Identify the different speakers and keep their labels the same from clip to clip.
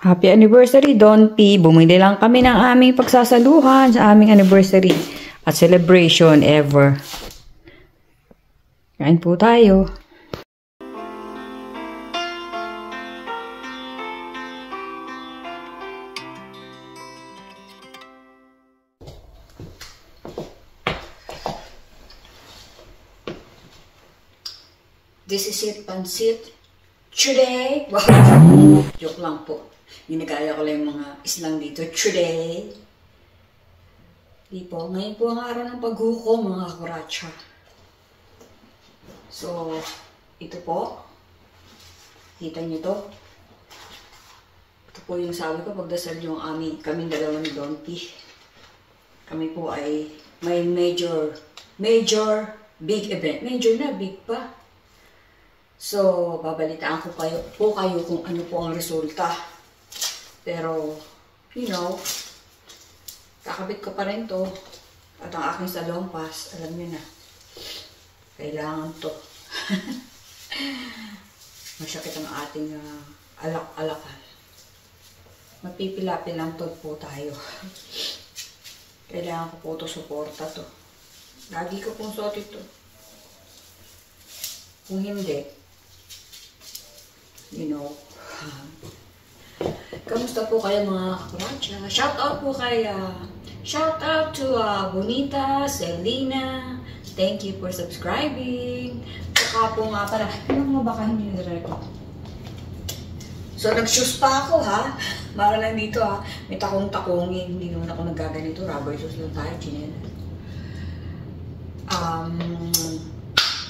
Speaker 1: Happy anniversary, Don P. Bumili lang kami ng aming pagsasaluhan sa aming anniversary at celebration ever. Kain po tayo. This is it, pansit. Today, wow. Joke lang po. Ginagaya ko lang yung mga islang dito. Today. Di po. Ngayon po ang araw ng paghukom, mga kuracha. So, ito po. Kita nyo to. Ito po yung sabi ko, pagdasal yung kaming dalawa ni Don P. Kami po ay may major, big event. Major na, big pa. So, babalitaan ko kayo kung ano po ang resulta. Pero, you know, kakabit ko pa rin to. At ang aking salon pass, alam nyo na. Kailangan to. Masakit ang ating alak-alakal. Mapipilapilantod po tayo. Kailangan ko po to suporta to. Lagi ko pong suot ito. Kung hindi, you know, kamusta po kayo mga kuracha? Shout out po kay, shout out to Bonita, Selena. Thank you for subscribing. Saka po nga pala, ano mo baka hindi nire-record? So, nag-shoes pa ako ha. Mara lang dito ha. May takong-takongin. Hindi naman ako nagaganito. Rubber shoes lang tayo, chinela.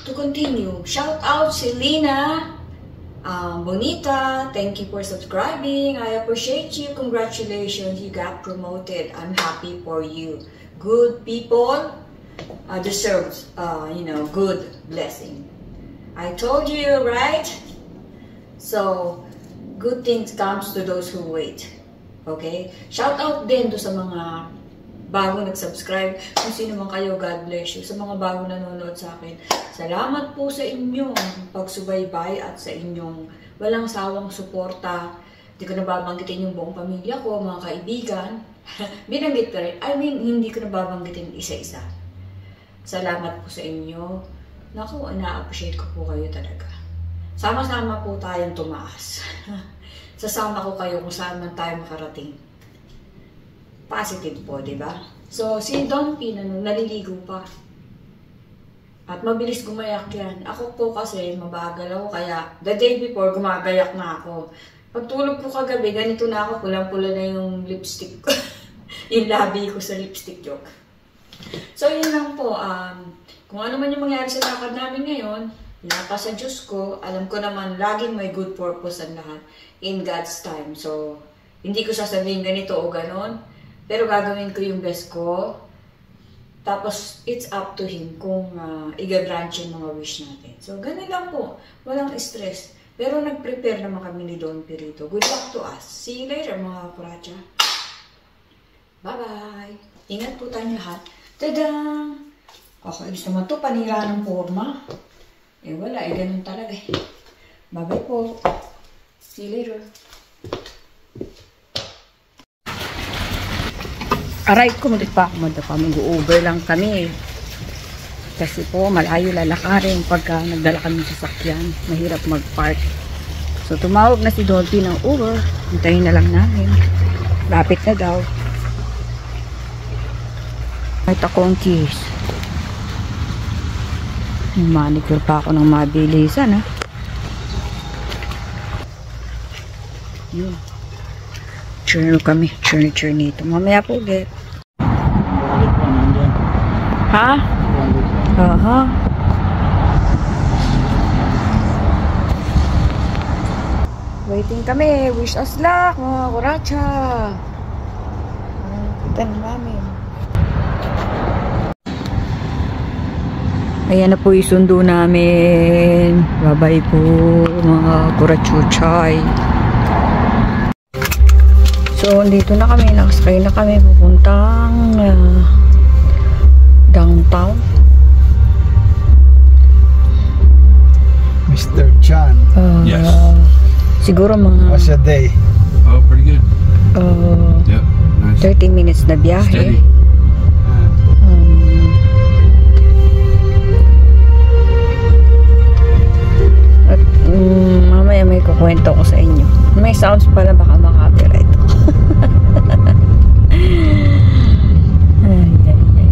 Speaker 1: To continue, shout out Selena. Bonita, thank you for subscribing. I appreciate you. Congratulations, you got promoted. I'm happy for you. Good people deserves, you know, good blessing. I told you, right? So, good things comes to those who wait. Okay? Shout out din to sa mga bagong nag-subscribe. Kung sino man kayo, God bless you. Sa mga bagong nanonood sa akin, salamat po sa inyong pagsubaybay at sa inyong walang sawang suporta. Hindi ko nababanggitin yung buong pamilya ko, mga kaibigan. Binanggit ko rin. I mean, hindi ko nababanggitin isa-isa. Salamat po sa inyo. Naku, na-appreciate ko po kayo talaga. Sama-sama po tayong tumaas. Sasama ko kayo kung saan man tayo makarating. Positive po, di ba? So, si Don P, naliligo pa. At mabilis gumayak yan. Ako po kasi, mabagal ako. Kaya, the day before, gumagayak na ako. Pagtulog ko kagabi, ganito na ako. Pulang-pula na yung lipstick ko. Yung labi ko sa lipstick joke. So, yun lang po. Kung ano man yung mangyari sa lakad namin ngayon, pinapa sa Diyos ko, alam ko naman, laging may good purpose ang lahat. In God's time. So, hindi ko sasabihin ganito o ganon. Pero gagawin ko yung best ko. Tapos, it's up to Him kung i-grant yung mga wish natin. So, ganun lang po. Walang stress. Pero nag-prepare naman kami ni Don Pirito. Good luck to us. See you later, mga kuracha. Bye-bye. Ingat po tayong lahat. Tadang! Okay, gusto mo ito, panira ng forma. Eh, wala. Eh, ganun talaga eh. Bye-bye po. See you later. Aray ko, madapa. Mag-over lang kami. Kasi po, malayo lalakarin pagka nagdala kami sa sakyan. Mahirap mag-park. So, tumawag na si Dolphy ng Uber. Hintayin na lang namin. Lapit na daw. May takongkis. Manicure pa ako ng mabilisan, ha. Yun. Churno kami. Churni ito. Mamaya po ulit. Ha? Aha. Waiting kami. Wish us luck, mga kuracha. Kita na namin. Ayan na po yung sundo namin. Bye-bye po, mga kurachuchay. So, dito na kami. Nakasakay na kami. Pupuntang downtown.
Speaker 2: Mr. Chan.
Speaker 3: Yes.
Speaker 1: Siguro mga...
Speaker 2: What's your day? Oh, pretty good. Yep, nice.
Speaker 1: 30 minutes na biyahe.
Speaker 2: Steady.
Speaker 1: At mamaya may kukwento ko sa inyo. May sounds pala, baka makapiright ko. Ay, ay, ay.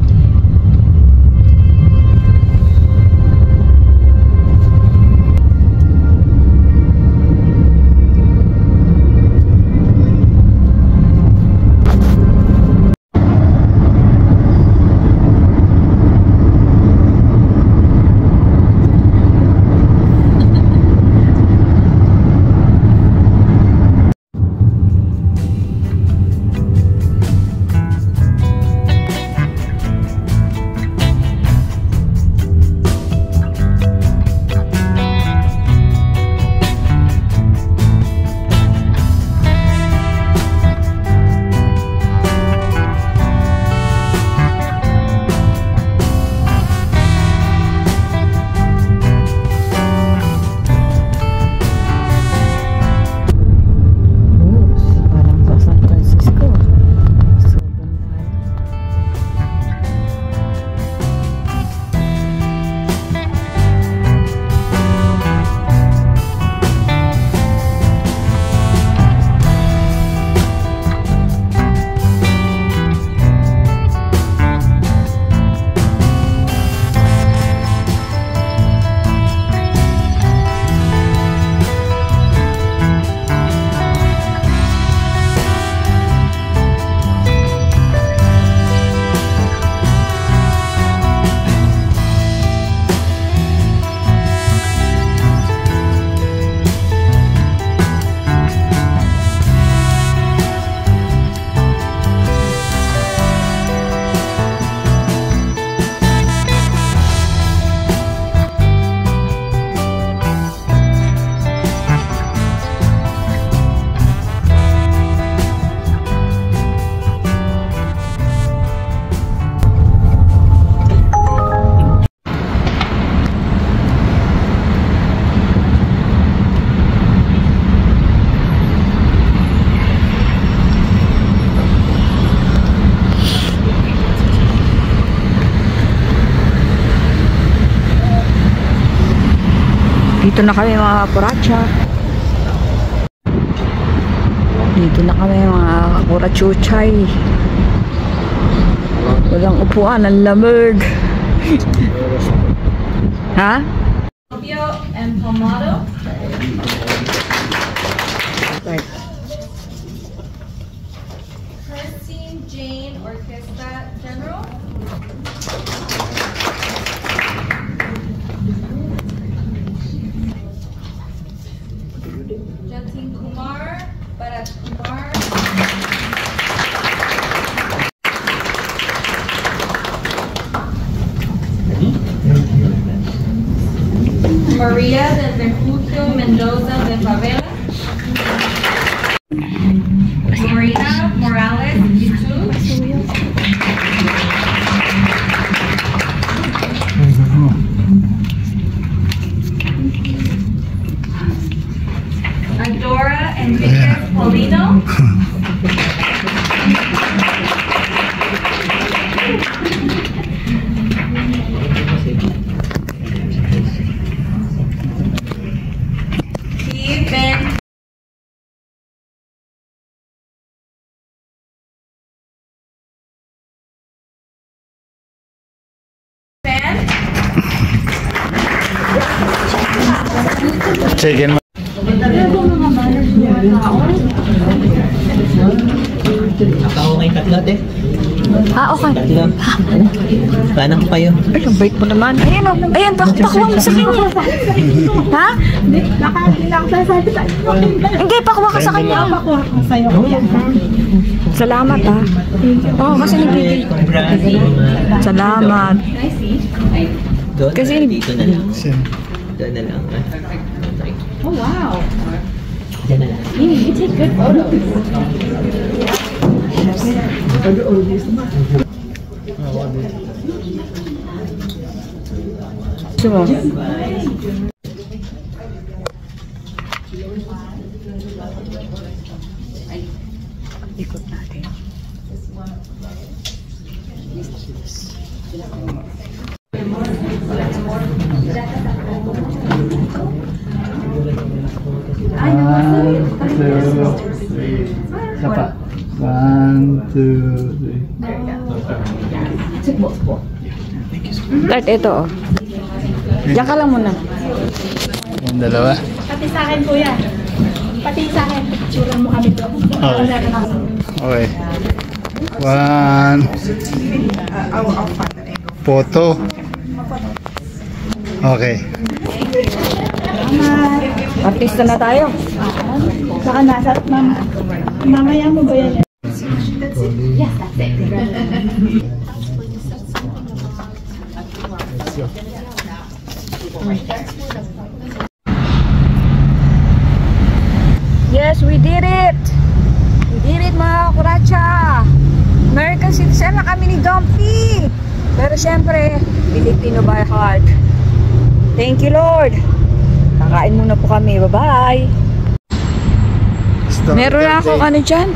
Speaker 1: Dito na kami mga kapuracha. Dito na kami mga kapurachuchay. Walang upuan, ang lamig. Ha?
Speaker 3: And Pomado.
Speaker 1: Right.
Speaker 3: Christine Jane Orquesta General. Jatin Kumar, Bharat Kumar. Maria del Refugio Mendoza de Favela. Marina Morales, YouTube. Adora Enriquez Paulino. Steve Ben.
Speaker 2: Chicken.
Speaker 4: Ako kay tatlo, te.
Speaker 1: Okay.
Speaker 4: Tatlo. Paano ko kayo?
Speaker 1: Ay, ang bait mo naman. Ayan o. Ayan, pakuha mo sa kanya. Ha? Hindi, pakuha ka sa kanya. Pakuha ka sa'yo. Salamat ha. Oo, kasi nagbibigay. Salamat.
Speaker 4: Doon,
Speaker 1: Kasi
Speaker 4: dito na lang. Doon na lang.
Speaker 3: Oh wow.
Speaker 4: Diyan na lang.
Speaker 3: You take good photos.
Speaker 1: Gusto mo? Ikot natin.
Speaker 2: Sapa. 1, 2, 3.
Speaker 1: Start ito, oh. Diyan ka lang muna.
Speaker 2: Yung dalawa.
Speaker 3: Pati sa akin, kuya. Pati sa akin. Picture mo kami doon.
Speaker 2: Okay. 1. Photo. Okay.
Speaker 1: Artista na tayo.
Speaker 3: Saka nasa, mamaya mo ba yan?
Speaker 2: Yes,
Speaker 3: that's it.
Speaker 1: Yes, we did it! We did it, mga kuracha! American citizen na kami ni Dumpy! Pero syempre, Filipino by heart. Thank you, Lord! Kakain muna po kami. Bye-bye! Meron na akong ano dyan?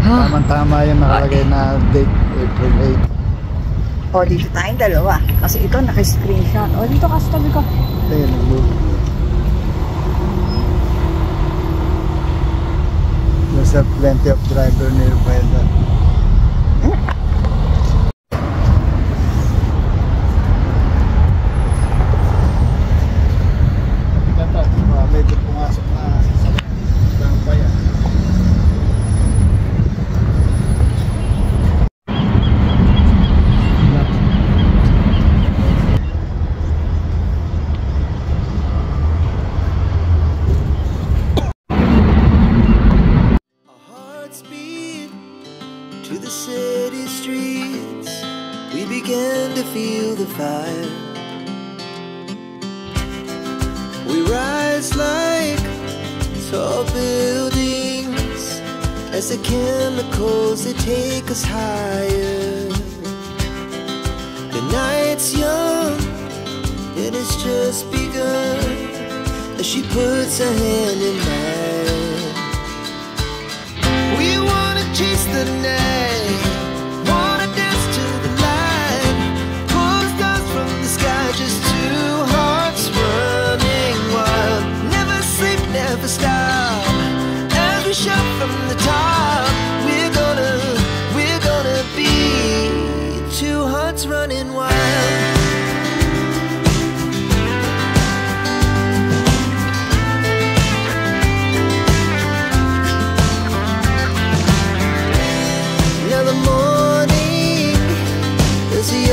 Speaker 2: Tama-tama yung nakalagay na date, April 8.
Speaker 1: O, dito tayong dalawa. Kasi ito, naka-screenshot. O, dito ka sa tabi ko.
Speaker 2: Ayun, nag-move. There's plenty of driver nearby that. Medyo pumasok na sa bayan.
Speaker 5: To the city streets, we began to feel the fire. We rise like tall buildings as the chemicals, they take us higher. The night's young and it's just begun as she puts her hand in mine. We wanna chase the night, wanna dance to the light, pull the stars from the sky, just two hearts running wild. Never sleep, never stop, as we shout from the top. We're gonna be two hearts running wild.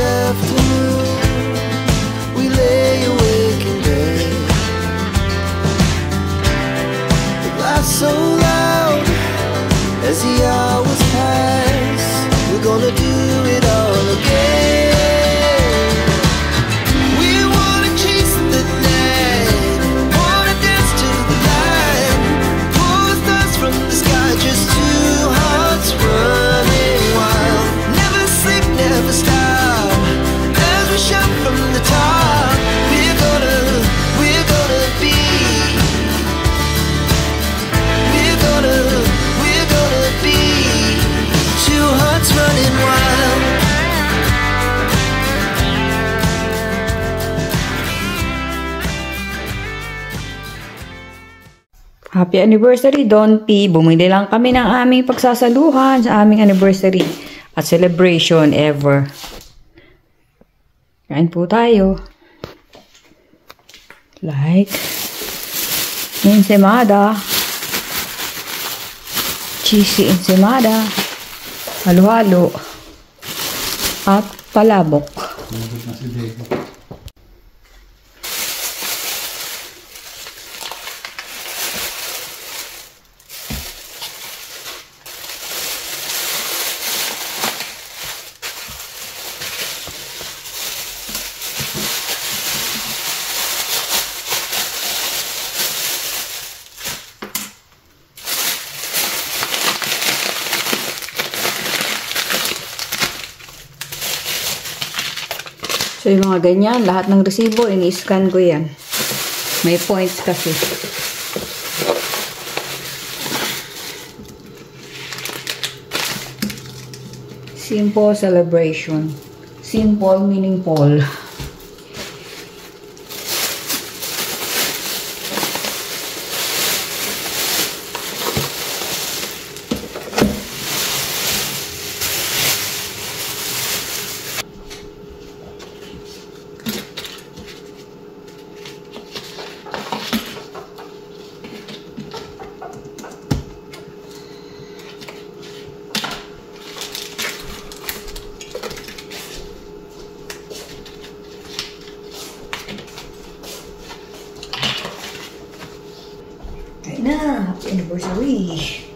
Speaker 5: Afternoon, we lay awake in bed. The glass so loud as the hours pass. We're gonna do it all again. We wanna chase the night, wanna dance to the light, pull the stars from the sky, just two hearts running wild. Never sleep, never stop. Shout from the top, we're gonna be, we're gonna be two hearts running wild.
Speaker 1: Happy anniversary, Don P. Bumili lang kami ng aming pagsasaluhan sa aming anniversary at celebration ever. Kain po tayo. Like ensaymada, cheesy ensaymada, halo-halo, at palabok. So, yung mga ganyan, lahat ng resibo, ini-scan ko yan. May points kasi. Simple celebration. Simple meaning Paul. Kain na! Happy anniversary!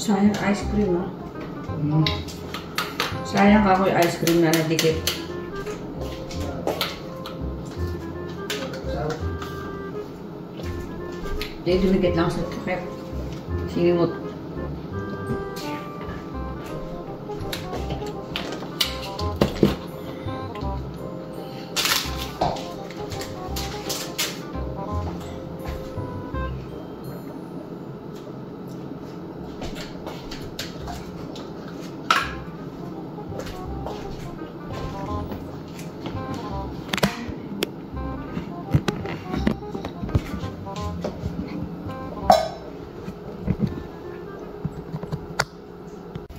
Speaker 1: Sayang ice cream, ah. Sayang ako yung ice cream na nadikit. Jadi dumikit lang sa takip. Sinimot.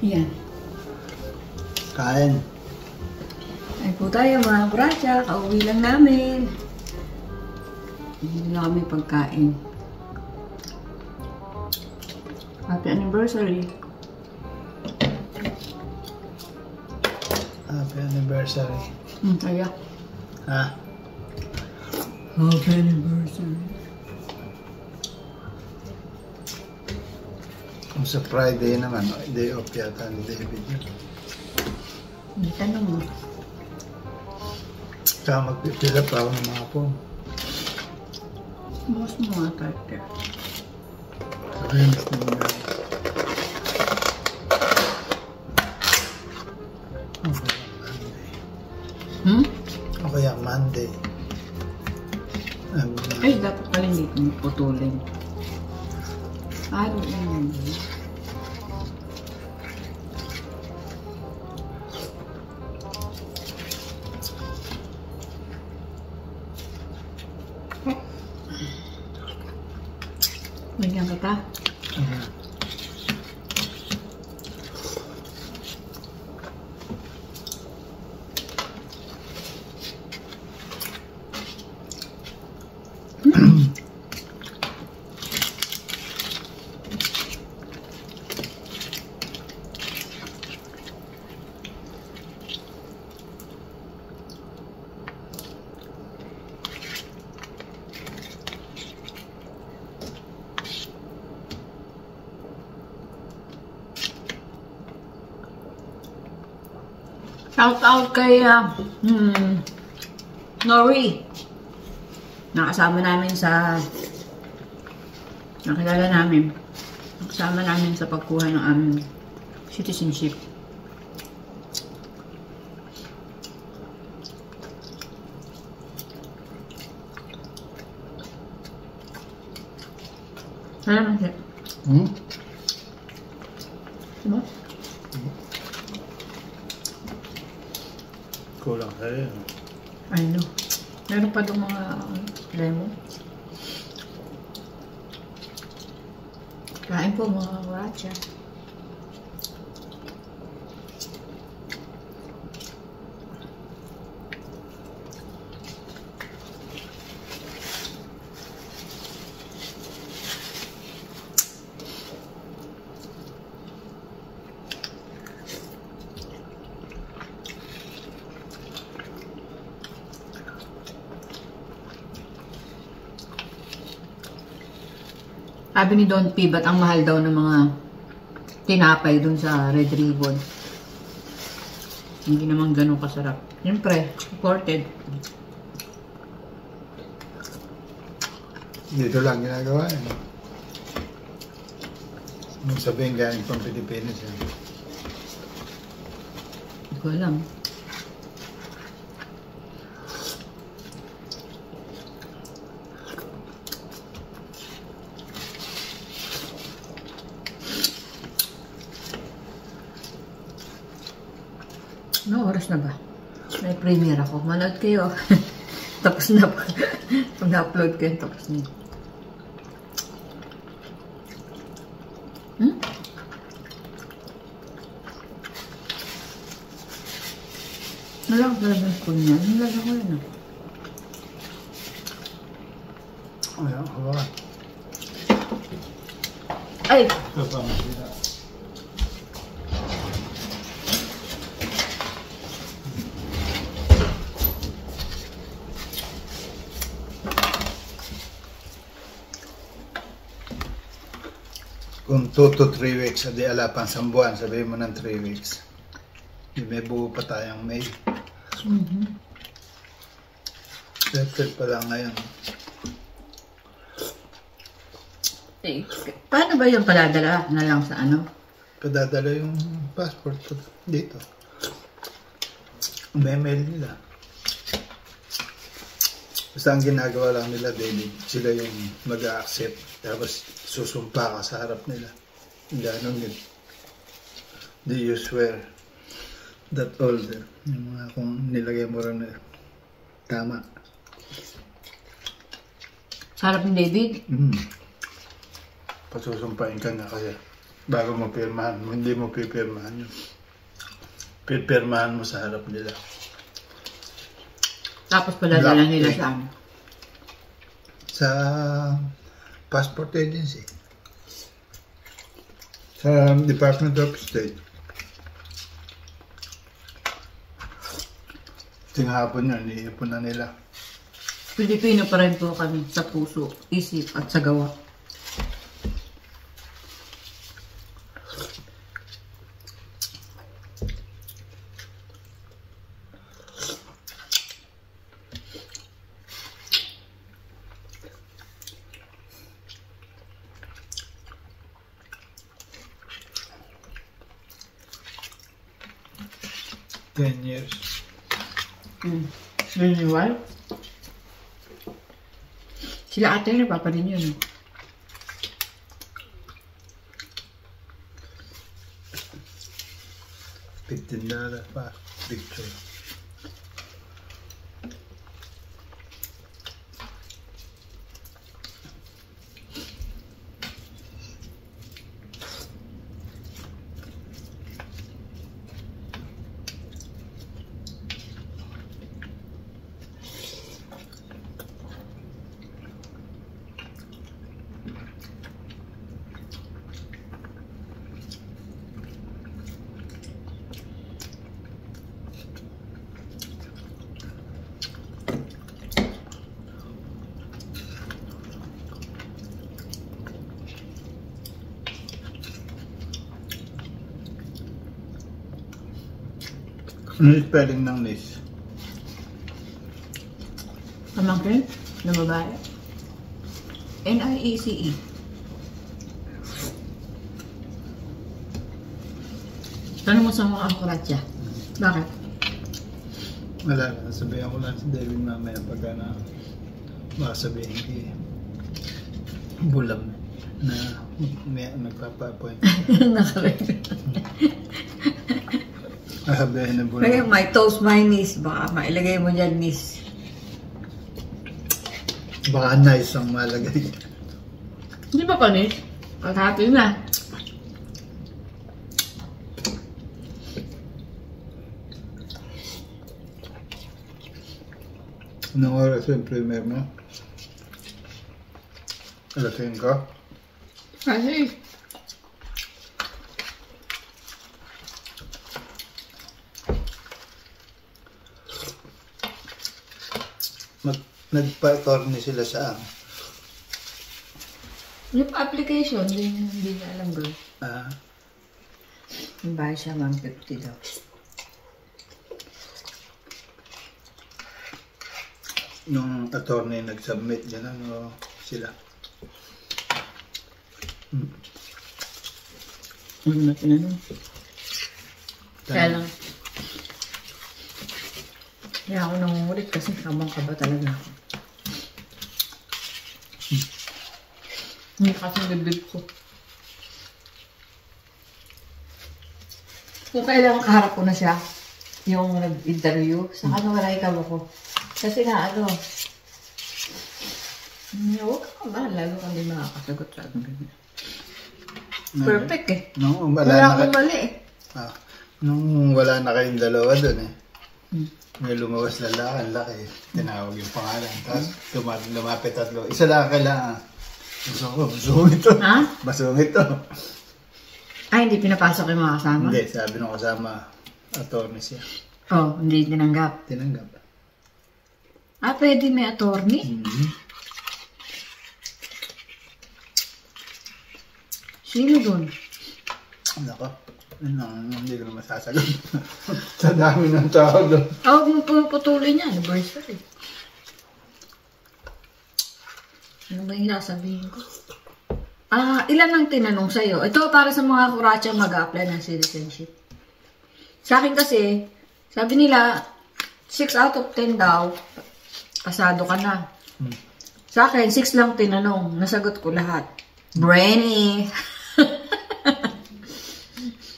Speaker 1: Yan.
Speaker 2: Kain.
Speaker 1: Ay po tayo mga bracha, kauwi lang namin. Hindi na kami pagkain. Happy anniversary.
Speaker 2: Happy anniversary.
Speaker 1: Kaya.
Speaker 2: Ha?
Speaker 1: Happy anniversary.
Speaker 2: Kung sa Friday naman, day off yata ni David yun.
Speaker 1: Hindi tanong mo.
Speaker 2: Tsaka magpipila pa ako ng mga phone.
Speaker 1: Bukas mo mga tartar.
Speaker 2: Sabihin mas nyo nga. O kaya Monday.
Speaker 1: Ay, dapat pala hindi kong putulin. Araw lang yun. Bigyan kita. Shout out kay Nori. Nakasama namin sa nakilala namin. Nakasama namin sa pagkuha ng aming citizenship. Ano siya? Diba?
Speaker 2: Kulang sa'yo.
Speaker 1: Ano? Meron pa doon mga lemon. Kain po mga wacha. Sabi ni Don P, ba't ang mahal daw ng mga tinapay dun sa Red Ribbon? Hindi naman ganun kasarap. Siyempre, imported.
Speaker 2: Dito lang ginagawa eh. Nung sabihin galing pang Pilipinas eh.
Speaker 1: Hindi ko alam. No, oras na ba? May premiere ako. Manood kayo. Tapos na pa. Pag na-upload ko yun, tapos na. Nalak talaga yung spoon niya. Nalala ko yun.
Speaker 2: Ayan, hawa.
Speaker 1: Ay!
Speaker 2: Ito pa masira. Kung 2 to 3 weeks, hindi ala pang sambuan, sabihin mo ng 3 weeks. May buo pa tayong May. April pa lang ngayon.
Speaker 1: Eh, paano ba yung paladala na lang sa ano?
Speaker 2: Padadala yung passport ko dito. May mail nila. Basta ang ginagawa lang nila, David, sila yung mag-a-accept. Tapos susumpa ka sa harap nila. Ganon yun. Do you swear that order? Yung mga kung nilagay mo rin na tama.
Speaker 1: Sa harap ni David?
Speaker 2: Pasusumpain ka nga kasi bago mo pirmahan mo, hindi mo pipirmahan yun. Pipirmahan mo sa harap nila.
Speaker 1: Tapos paladala nila sa ano?
Speaker 2: Sa passport agency. Sa Department of State. Tinghapon yun, iipon na nila.
Speaker 1: Pilipino pa rin po kami sa puso, isip at sa gawa.
Speaker 2: Years.
Speaker 1: Renewal? Sila ate nagpaparin yun.
Speaker 2: $15 pa picture. Ano yung spelling ng Nice?
Speaker 1: Pamangkin na babae. N-I-E-C-E. Tanong mo sa mga akuratya. Bakit?
Speaker 2: Wala na, sabihan ko lang si David mamaya pagka na makasabihin kay Bulam na may nagpapa-appoint.
Speaker 1: Nakarek.
Speaker 2: Sabihin na Bulam.
Speaker 1: Kaya my toast my niece. Baka mailagay mo dyan niece.
Speaker 2: Baka nice ang malagay.
Speaker 1: Hindi ba pa niece? Paghato na.
Speaker 2: Anong oras yung premiere mo? Alas 5?
Speaker 1: Kasi
Speaker 2: Nagpa-attorney sila sa
Speaker 1: Yung application, hindi niya alam bro. Yung bayad siya 150 daw.
Speaker 2: Nung attorney nag-submit, gano'n o sila.
Speaker 1: Ano na tinanong? Kaya lang. Kaya ako nangungulit kasi habang ka ba talaga ako. Hindi kasi bibib ko. Kung kailangan kaharap ko na siya, yung nag-interview, saka wala ikaw ako. Kasi nga ano, huwag ka ba, lalo kang di makakasagot sa akin. Perfect eh.
Speaker 2: Nung
Speaker 1: Wala akong mali eh.
Speaker 2: Nung wala na kayong dalawa dun eh. May lumawas na lang, laki. Tinawag yung pangalan. Tapos lumapit tatlo. Isa lang kailangan. Basong ito.
Speaker 1: Ha?
Speaker 2: Basong ito.
Speaker 1: Ay, hindi pinapasok yung mga kasama?
Speaker 2: Hindi, sabi nung kasama, attorney siya.
Speaker 1: Oh, hindi tinanggap.
Speaker 2: Tinanggap.
Speaker 1: Pwede may attorney? Sino dun?
Speaker 2: Nako. Hindi ko na masasagot. Sa dami ng tao doon.
Speaker 1: Huwag mo puputuloy niya. Anniversary. Ano ba yung sasabihin ko? Ilan ang tinanong sa'yo? Ito para sa mga kuratsang mag-a-apply ng citizenship. Sa akin kasi, sabi nila, 6 out of 10 daw, kasado ka na. Sa akin, 6 lang tinanong. Nasagot ko lahat. Brainy!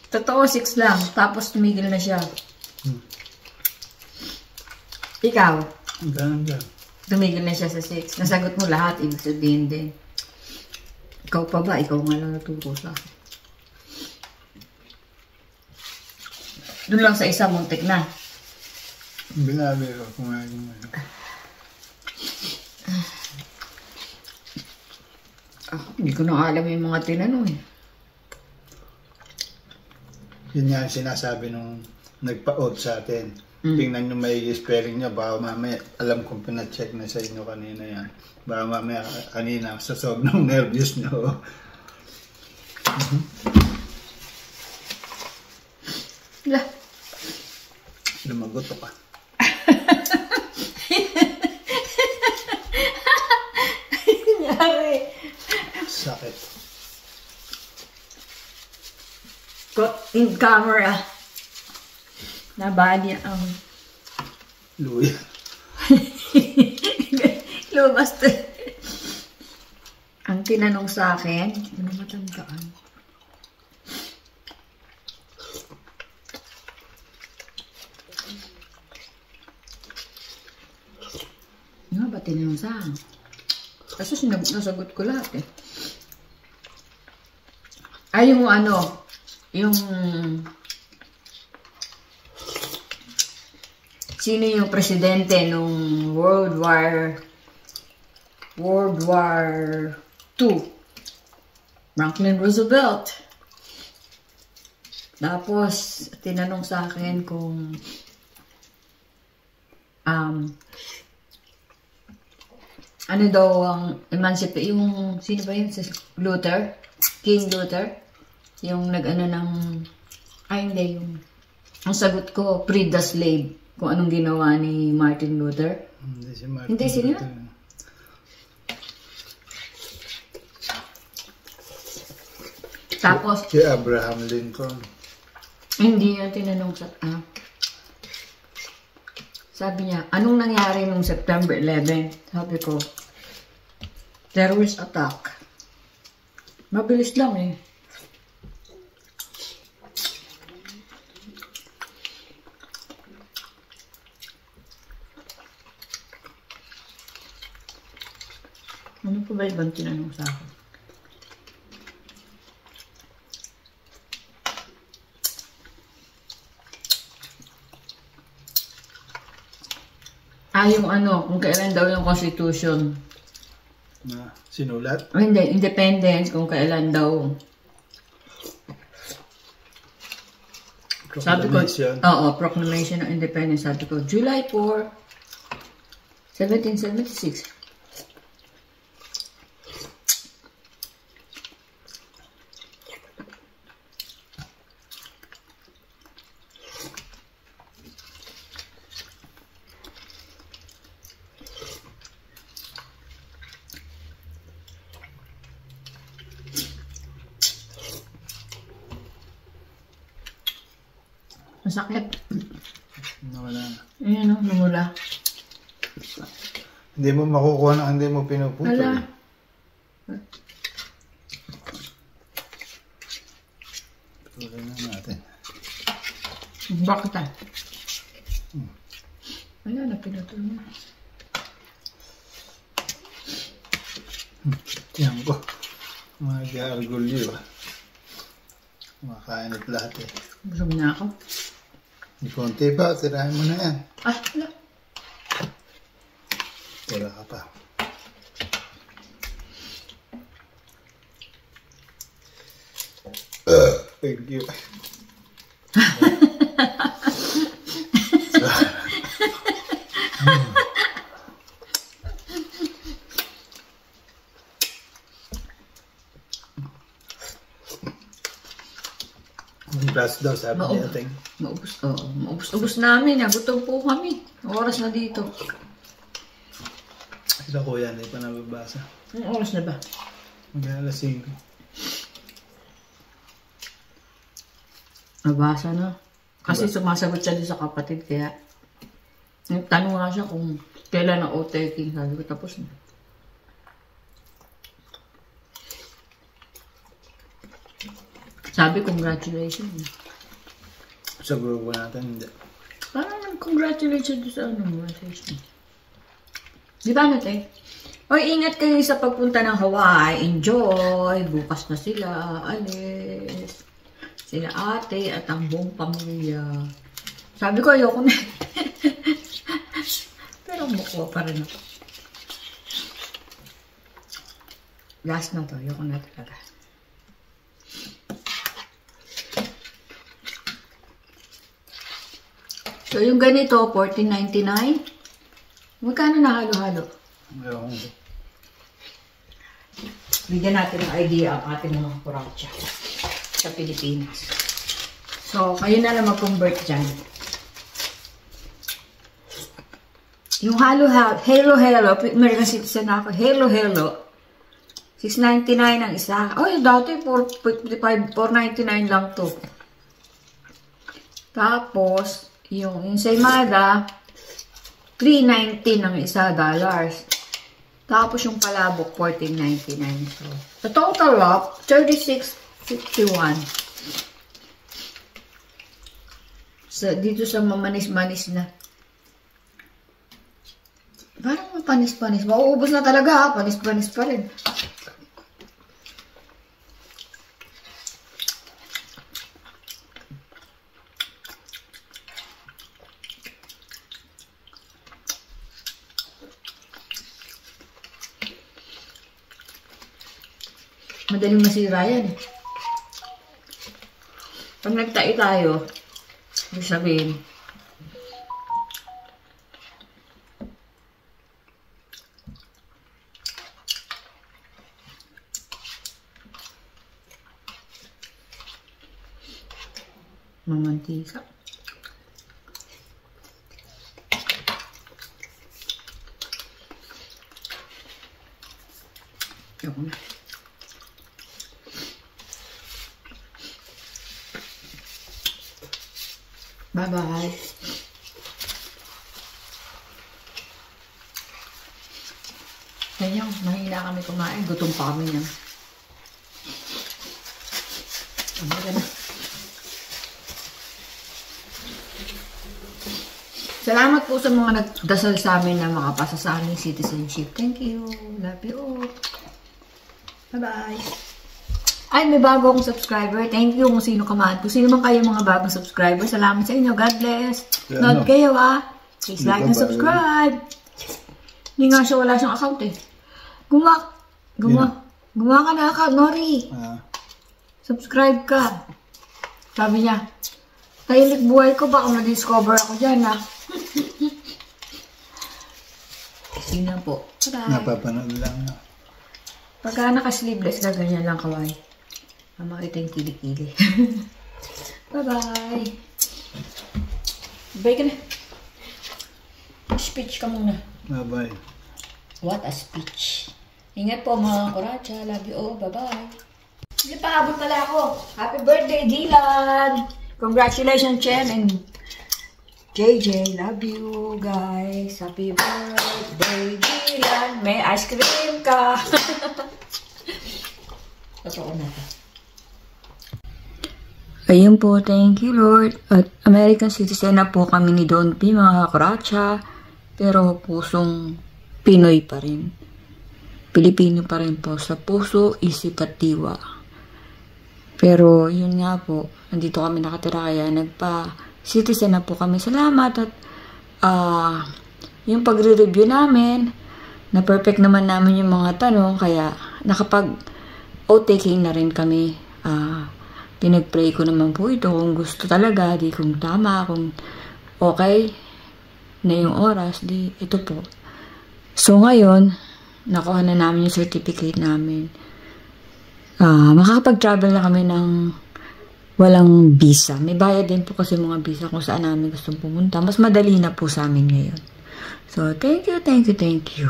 Speaker 1: Totoo, 6 lang. Tapos tumigil na siya. Ikaw?
Speaker 2: Ganun.
Speaker 1: Tumigil na siya sa 6. Nasagot mo lahat. Ibig sabihin din. Ikaw pa ba? Ikaw nga lang naturo sa akin. Doon lang sa isa, muntik na.
Speaker 2: Binabi ko kumain mo.
Speaker 1: Hindi ko na alam yung mga tinanong eh.
Speaker 2: Yun nga yung sinasabi nung nagpa-out sa atin. Tingnan nyo may spelling niya. Baka mamaya, alam kong pinacheck na sa inyo kanina yan. Baka mamaya kanina, sasog ng nervous nyo. Lumagot ka.
Speaker 1: Nangyari.
Speaker 2: Sakit.
Speaker 1: Got in camera. Nabali ang
Speaker 2: Luya.
Speaker 1: lumabas to. Ang tinanong sa akin, hindi ko na matandaan. Nga ba tinanong sa akin? Kasi nasagot ko lahat eh. Ay, yung ano, yung sino yung presidente nung World War II? Franklin Roosevelt. Tapos, tinanong sa akin kung ano daw ang yung sino ba yun? Luther? King Luther? Yung nag-ano ng hindi, yung ang sagot ko, freed the slave. Kung anong ginawa ni Martin Luther.
Speaker 2: Hindi si Martin.
Speaker 1: Hindi sila? Tapos,
Speaker 2: si Abraham Lincoln.
Speaker 1: hindi yung tinanong sa... Sabi niya, anong nangyari nung September 11? Sabi ko, terrorist attack. Mabilis lang eh. Ano po ba ibang tinanong sa akin? Yung ano, kung kailan daw yung Constitution.
Speaker 2: Na sinulat?
Speaker 1: Hindi, independence, kung kailan daw.
Speaker 2: Proclamation.
Speaker 1: Sabi ko, Proclamation of Independence. Sabi ko, July 4, 1776. Masakit.
Speaker 2: Nawala na.
Speaker 1: Ayan o, namula.
Speaker 2: Hindi mo makukuha na hindi mo pinuputol.
Speaker 1: Hala.
Speaker 2: Putulin na natin.
Speaker 1: Bakit ah? Wala na, pinutol na.
Speaker 2: Tiyan ko. Mag-argulyo. Makainit lahat eh.
Speaker 1: Busog na ako.
Speaker 2: May konti pa, tirahin mo na yan.
Speaker 1: Ah, wala.
Speaker 2: Tira ka pa. Thank you. Plus daw sabi niya ating.
Speaker 1: Maubos namin. Nagutom po kami. Oras na dito.
Speaker 2: Ito kuya, hindi pa nababasa.
Speaker 1: Anong oras na ba?
Speaker 2: Mag-alas 5.
Speaker 1: Nabasa na. Kasi sumasagot siya din sa kapatid. Kaya tanong nga siya kung kailan ang O-taking. Sabi ko tapos na. Sabi, congratulations.
Speaker 2: Sa grupo natin, hindi.
Speaker 1: Parang nag-congratulations sa message mo. Di ba natin? Oy, ingat kayo sa pagpunta ng Hawaii. Enjoy. Bukas na sila. Alis. Sila ate at ang buong pamilya. Sabi ko, ayoko na. Pero mukha pa rin ako. Last na to. Ayoko na talaga. So, yung ganito, $14.99. Magkano na halo-halo?
Speaker 2: Ewan ko.
Speaker 1: Bigyan natin ng idea ang ating mga kuratsa sa Pilipinas. So, kayo na lang mag-convert dyan. Yung halo-halo, American citizen ako, halo-halo, $6.99 ang isa. Ay, dati $4.99 lang to. Tapos, yung ensaymada, $3.19 ang isa dollars. Tapos yung palabok, $14.99. So, the total up, $36.51. So, dito sa mamanis-manis na. Parang mapanis-panis. Mauubos na talaga ha. Panis-panis pa rin. Madaling masira yan eh. Pag nagtai tayo, ibig sabihin, mamantika. Ayoko na. Bye-bye. Ganyan, mahina kami kumain. Gutom pa kami niyan. Salamat po sa mga nagdasal sa amin na makapasa sa aming citizenship. Thank you. Love you all. Bye-bye. Ay, may bago akong subscriber. Thank you kung sino ka man. Kung sino man kayo mga bagong subscriber. Salamat sa inyo. God bless. Note kayo ah. Please like and subscribe. Hindi nga siya, wala siyang account eh. Gumawa ka na account, Nori. Subscribe ka. Sabi niya, tahimik buhay ko, baka na-discover ako dyan ah. Sino po. Bye-bye.
Speaker 2: Napapanood lang.
Speaker 1: Pagka naka-sleeveless na ganyan lang kawai. Makita yung kilikili. Bye-bye. Bye ka na. Speech ka muna.
Speaker 2: Bye-bye.
Speaker 1: What a speech. Ingat po mga kuratsa. Love you all. Bye-bye. Hindi pa abot pala ako. Happy birthday, Dylan! Congratulations, Chen and JJ. Love you, guys. Happy birthday, Dylan. May ice cream ka. Totoo na to. Ayun po, thank you, Lord. At American citizen na po kami ni Don P, mga karatsa. Pero pusong Pinoy pa rin. Pilipino pa rin po sa puso, isip at diwa. Pero yun nga po, nandito kami nakatira kaya nagpa-citizen na po kami. Salamat at yung pagre-review namin, na perfect naman namin yung mga tanong kaya nakapag-o-taking na rin kami. Pinag-pray ko naman po ito kung gusto talaga, di kung tama, kung okay na yung oras, di ito po. So ngayon, nakuha na namin yung certificate namin. Makakapag-travel na kami ng walang visa. May bayad din po kasi mga visa kung saan namin gustong pumunta. Mas madali na po sa amin ngayon. So, thank you, thank you, thank you.